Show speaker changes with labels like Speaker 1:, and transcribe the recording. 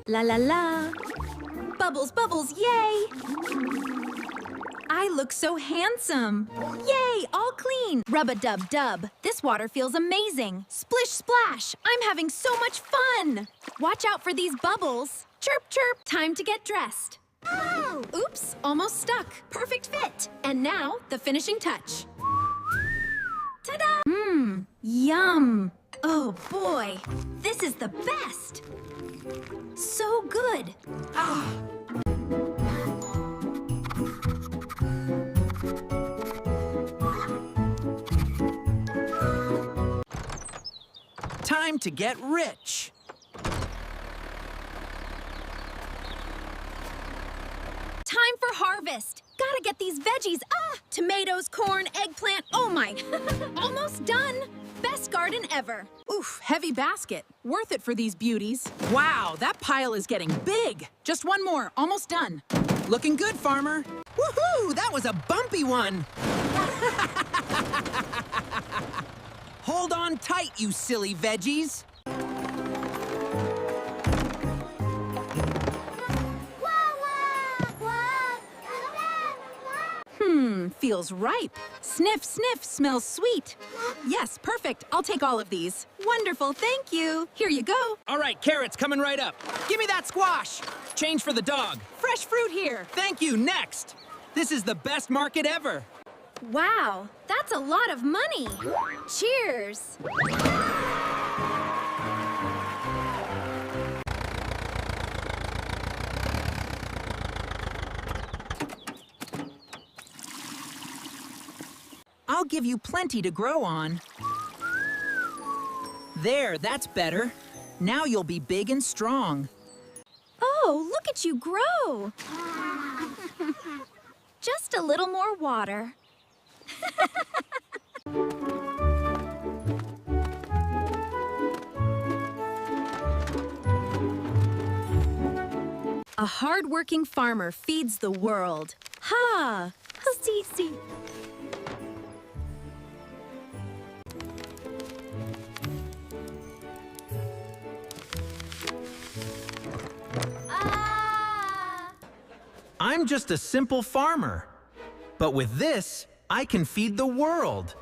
Speaker 1: La la la. Bubbles, bubbles, yay! I look so handsome. Yay, all clean. Rub-a-dub-dub. This water feels amazing. Splish, splash. I'm having so much fun. Watch out for these bubbles. Chirp, chirp. Time to get dressed. Oh! Oops, almost stuck. Perfect fit. And now, the finishing touch. Ta-da! Mmm, yum. Oh, boy. This is the best. So good. Ah.
Speaker 2: Time to get rich.
Speaker 1: Time for harvest. Gotta get these veggies. Ah! Tomatoes, corn, eggplant. Oh my. Almost done. Best garden ever.
Speaker 3: Oof, heavy basket. Worth it for these beauties. Wow, that pile is getting big. Just one more, almost done.
Speaker 2: Looking good, farmer. Woohoo! That was a bumpy one. Hold on tight, you silly veggies.
Speaker 3: Feels ripe. Sniff, sniff, smells sweet. Yes, perfect. I'll take all of these.
Speaker 1: Wonderful, thank you.
Speaker 3: Here you go.
Speaker 2: All right, carrots coming right up. Give me that squash. Change for the dog.
Speaker 3: Fresh fruit here.
Speaker 2: Thank you, next. This is the best market ever.
Speaker 1: Wow, that's a lot of money. Cheers.
Speaker 2: I'll give you plenty to grow on. There, that's better. Now you'll be big and strong.
Speaker 1: Oh, look at you grow. Just a little more water. A hard-working farmer feeds the world. Ha! See, see.
Speaker 2: I'm just a simple farmer. But with this, I can feed the world.